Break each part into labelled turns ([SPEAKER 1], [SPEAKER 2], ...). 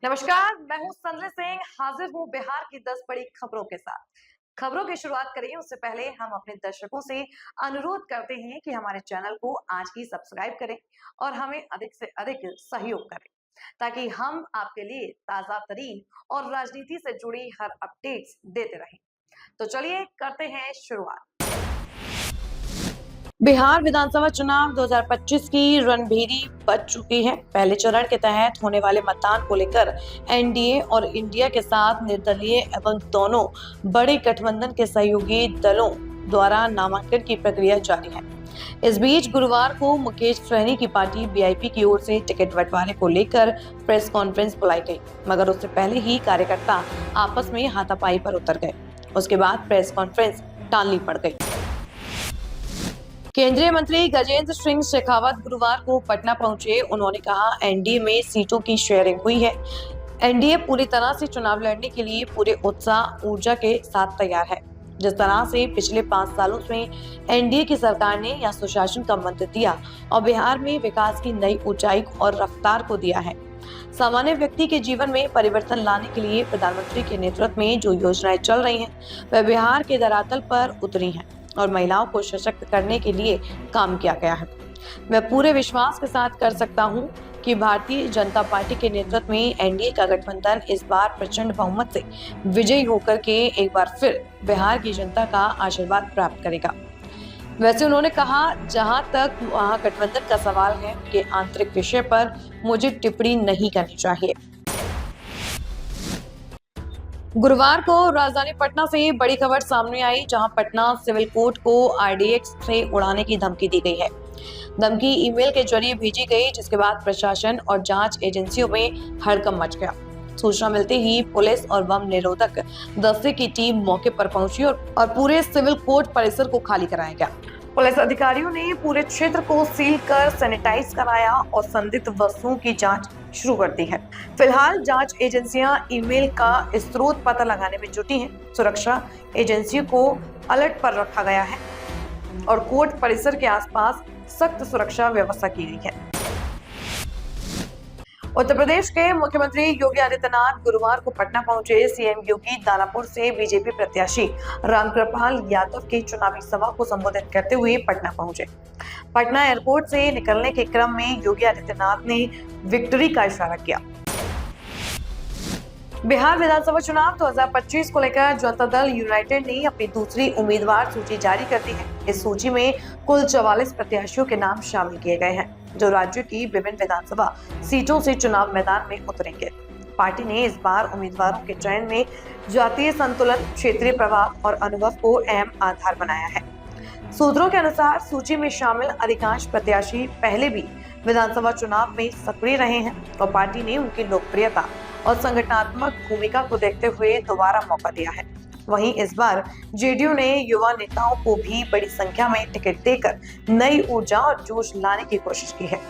[SPEAKER 1] नमस्कार, मैं हूं संजय सिंह, हाजिर हूं बिहार की 10 बड़ी खबरों के साथ। खबरों की शुरुआत करें उससे पहले हम अपने दर्शकों से अनुरोध करते हैं कि हमारे चैनल को आज ही सब्सक्राइब करें और हमें अधिक से अधिक सहयोग करें, ताकि हम आपके लिए ताजा तरीन और राजनीति से जुड़ी हर अपडेट्स देते रहें। तो चलिए करते हैं शुरुआत। बिहार विधानसभा चुनाव 2025 की रणभेरी बज चुकी है। पहले चरण के तहत होने वाले मतदान को लेकर एनडीए और इंडिया के साथ निर्दलीय एवं दोनों बड़े गठबंधन के सहयोगी दलों द्वारा नामांकन की प्रक्रिया जारी है। इस बीच गुरुवार को मुकेश सहनी की पार्टी वीआईपी की ओर से टिकट बंटवारे को लेकर प्रेस कॉन्फ्रेंस बुलाई गई, मगर उससे पहले ही कार्यकर्ता आपस में हाथापाई पर उतर गए। उसके बाद प्रेस कॉन्फ्रेंस टालनी पड़ गई। केंद्रीय मंत्री गजेंद्र सिंह शेखावत गुरुवार को पटना पहुंचे। उन्होंने कहा, एनडीए में सीटों की शेयरिंग हुई है। एनडीए पूरी तरह से चुनाव लड़ने के लिए पूरे उत्साह ऊर्जा के साथ तैयार है। जिस तरह से पिछले 5 सालों में एनडीए की सरकार ने यह सुशासन का मंत्र दिया और बिहार में विकास की नई ऊंचाई और रफ्तार को दिया है। सामान्य व्यक्ति के जीवन में परिवर्तन लाने के लिए प्रधानमंत्री के नेतृत्व में जो योजनाएं चल रही हैं, वह बिहार के धरातल पर उतरी हैं और महिलाओं को सशक्त करने के लिए काम किया गया है। मैं पूरे विश्वास के साथ कर सकता हूं कि भारतीय जनता पार्टी के नेतृत्व में एनडीए का गठबंधन इस बार प्रचंड बहुमत से विजयी होकर के एक बार फिर बिहार की जनता का आशीर्वाद प्राप्त करेगा। वैसे उन्होंने कहा, जहां तक महागठबंधन का सवाल है, कि आंतरिक विषय पर मुझे टिप्पणी नहीं करनी चाहिए। गुरुवार को राजधानी पटना से बड़ी खबर सामने आई, जहां पटना सिविल कोर्ट को आरडीएक्स से उड़ाने की धमकी दी गई है। धमकी ईमेल के जरिए भेजी गई, जिसके बाद प्रशासन और जांच एजेंसियों में हड़कंप मच गया। सूचना मिलते ही पुलिस और बम निरोधक दस्ते की टीम मौके पर पहुंची और पूरे सिविल कोर्ट परिसर को खाली कराया गया। पुलिस अधिकारियों ने पूरे क्षेत्र को सील कर सैनिटाइज कराया और संदिग्ध वस्तुओं की जांच शुरू कर दी है। फिलहाल जांच एजेंसियां ईमेल का स्रोत पता लगाने में जुटी हैं। सुरक्षा एजेंसियों को अलर्ट पर रखा गया है और कोर्ट परिसर के आसपास सख्त सुरक्षा व्यवस्था की गई है। उत्तर प्रदेश के मुख्यमंत्री योगी आदित्यनाथ गुरुवार को पटना पहुंचे। सीएम योगी दानापुर से बीजेपी प्रत्याशी रामकृपाल यादव की चुनावी सभा को संबोधित करते हुए पटना पहुंचे। पटना एयरपोर्ट से निकलने के क्रम में योगी आदित्यनाथ ने विक्ट्री का इशारा किया। बिहार विधानसभा चुनाव 2025 को लेकर जनता दल यूनाइटेड ने अपनी दूसरी उम्मीदवार सूची जारी कर दी है। इस सूची में कुल 44 प्रत्याशियों के नाम शामिल किए गए हैं, जो राज्य की विभिन्न विधानसभा सीटों से चुनाव मैदान में उतरेंगे। पार्टी ने इस बार उम्मीदवारों के चयन में जातीय संतुलन, क्षेत्रीय प्रभाव और अनुभव को अहम आधार बनाया है। सूत्रों के अनुसार सूची में शामिल अधिकांश प्रत्याशी पहले भी विधानसभा चुनाव में सक्रिय रहे हैं और पार्टी ने उनकी लोकप्रियता और संगठनात्मक भूमिका को देखते हुए दोबारा मौका दिया है। वहीं इस बार जेडीयू ने युवा नेताओं को भी बड़ी संख्या में टिकट देकर नई ऊर्जा और जोश लाने की कोशिश की है।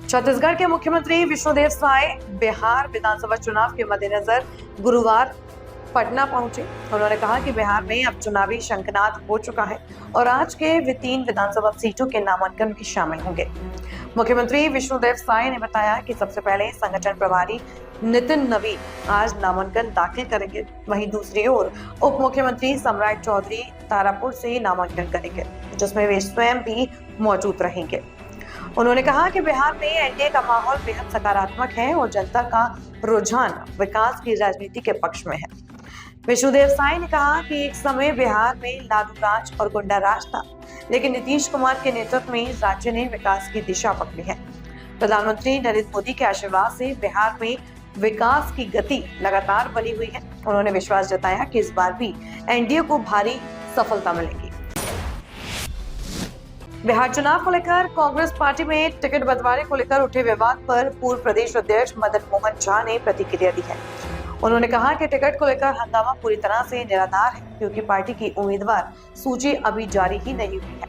[SPEAKER 1] छत्तीसगढ़ के मुख्यमंत्री विष्णुदेव साय बिहार विधानसभा चुनाव के मद्देनजर गुरुवार पटना पहुंचे। उन्होंने कहा कि बिहार में अब चुनावी शंखनाद हो चुका है और आज के 3 विधानसभा सीटों के नामांकन भी शामिल होंगे। मुख्यमंत्री विष्णुदेव साय ने बताया कि सबसे पहले संगठन प्रभारी नितिन नवीन आज नामांकन दाखिल करेंगे। वहीं दूसरी ओर उप मुख्यमंत्री सम्राट चौधरी तारापुर से नामांकन करेंगे, जिसमें वे स्वयं भी मौजूद रहेंगे। उन्होंने कहा कि बिहार में एनडीए का माहौल बेहद सकारात्मक है और जनता का रुझान विकास की राजनीति के पक्ष में है। विष्णुदेव साय ने कहा कि एक समय बिहार में लालू राज और गुंडा राज था, लेकिन नीतीश कुमार के नेतृत्व में राज्य ने विकास की दिशा पकड़ी है। प्रधानमंत्री नरेंद्र मोदी के आशीर्वाद से बिहार में विकास की गति लगातार बनी हुई है। उन्होंने विश्वास जताया कि इस बार भी एनडीए को भारी सफलता मिलेगी। बिहार चुनाव को लेकर कांग्रेस पार्टी में टिकट बंटवारे को लेकर उठे विवाद पर पूर्व प्रदेश अध्यक्ष मदन मोहन झा ने प्रतिक्रिया दी है। उन्होंने कहा कि टिकट को लेकर हंगामा पूरी तरह से निराधार है, क्योंकि पार्टी की उम्मीदवार सूची अभी जारी ही नहीं हुई है।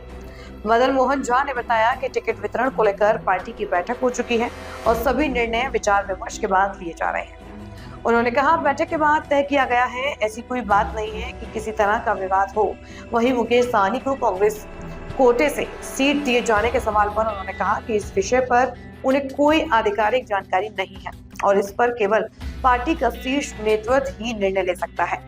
[SPEAKER 1] मदन मोहन झा ने बताया कि टिकट वितरण को लेकर पार्टी की बैठक हो चुकी है और सभी निर्णय विचार विमर्श के बाद लिए जा रहे हैं। उन्होंने कहा, बैठक के बाद तय किया गया है, ऐसी कोई बात नहीं है कि किसी तरह का विवाद हो। वहीं मुकेश सहनी को कांग्रेस कोटे से सीट दिए जाने के सवाल पर उन्होंने कहा कि इस विषय पर उन्हें कोई आधिकारिक जानकारी नहीं है और इस पर केवल पार्टी का शीर्ष नेतृत्व ही निर्णय ले सकता है।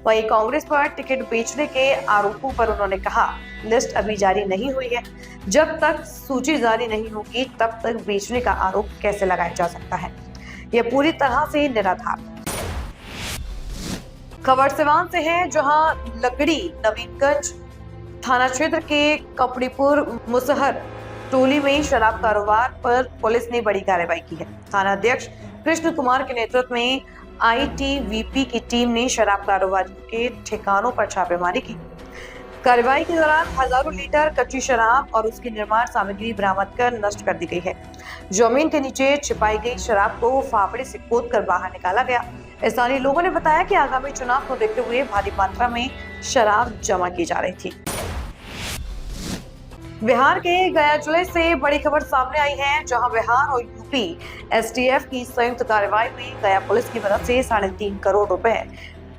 [SPEAKER 1] वहीं कांग्रेस पर टिकट बेचने के आरोपों पर उन्होंने कहा, लिस्ट अभी जारी नहीं हुई है। जब तक सूची जारी नहीं होगी तब तक बेचने का आरोप कैसे लगाया जा सकता है, यह पूरी तरह से निराधार। खबर सिवान से है, जहां लकड़ी नवीनगंज थाना क्षेत्र के कपड़ीपुर मुसहर टोली में शराब कारोबार पर पुलिस ने बड़ी कार्रवाई की है। थाना अध्यक्ष कृष्ण कुमार के नेतृत्व में आईटीबीपी की टीम ने शराब कारोबारियों के ठिकानों पर छापेमारी की। कार्रवाई के दौरान हजारों लीटर कच्ची शराब और उसकी निर्माण सामग्री बरामद कर नष्ट कर दी गई है। जमीन के नीचे छिपाई गई शराब को फाफड़े से खोदकर बाहर निकाला गया। स्थानीय लोगों ने बताया कि आगामी चुनाव को देखते हुए भारी मात्रा में शराब जमा की जा रही थी। बिहार के गया जिले से बड़ी खबर सामने आई है, जहां बिहार और यूपी एसटीएफ की संयुक्त कार्रवाई में गया पुलिस की मदद से 3.5 करोड़ रुपए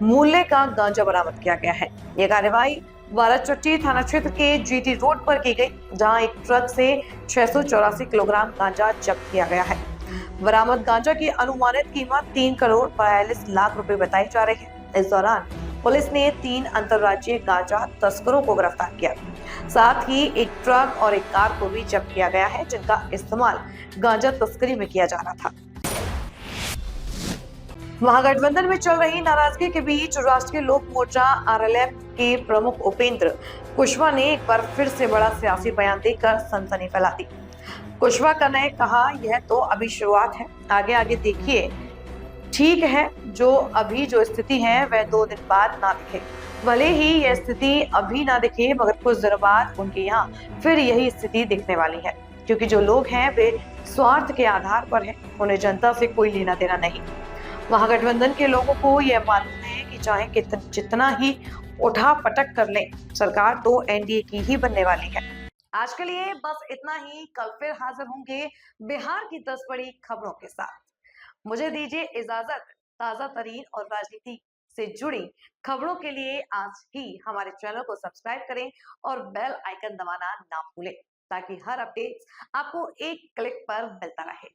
[SPEAKER 1] मूल्य का गांजा बरामद किया गया है। यह कार्रवाई बाराचट्टी थाना क्षेत्र के जीटी रोड पर की गई, जहां एक ट्रक से 684 किलोग्राम गांजा जब्त किया गया है। बरामद गांजा की अनुमानित कीमत 3 करोड़ 42 लाख रुपए बताई जा रही है। इस दौरान पुलिस ने 3 अंतर्राज्यीय गांजा तस्करों को गिरफ्तार किया। साथ ही एक ट्रक और एक कार को भी जब्त किया गया है, जिनका इस्तेमाल गांजा तस्करी में किया जा रहा था। महागठबंधन में चल रही नाराजगी के बीच राष्ट्रीय लोक मोर्चा आरएलएफ के प्रमुख उपेंद्र कुशवाहा ने एक बार फिर से बड़ा सियासी बयान देकर सनसनी फैला दी। कुशवाहा ने कहा, यह तो अभी शुरुआत है, आगे आगे देखिए। ठीक है, जो स्थिति है वह 2 दिन बाद ना दिखे। भले ही यह स्थिति अभी ना दिखे, मगर कुछ दिनों बाद उनके यहाँ फिर यही स्थिति दिखने वाली है, क्योंकि जो लोग हैं वे स्वार्थ के आधार पर हैं, उन्हें जनता से कोई लेना देना नहीं। महागठबंधन के लोगों को यह मालूम है कि चाहे जितना ही उठा पटक कर लें, सरकार तो एनडीए की ही बनने वाली है। आज के लिए बस इतना ही। कल फिर हाजिर होंगे बिहार की 10 बड़ी खबरों के साथ। मुझे दीजिए इजाजत। ताजा तरीन और राजनीति से जुड़ी खबरों के लिए आज ही हमारे चैनल को सब्सक्राइब करें और बेल आइकन दबाना ना भूलें, ताकि हर अपडेट आपको एक क्लिक पर मिलता रहे।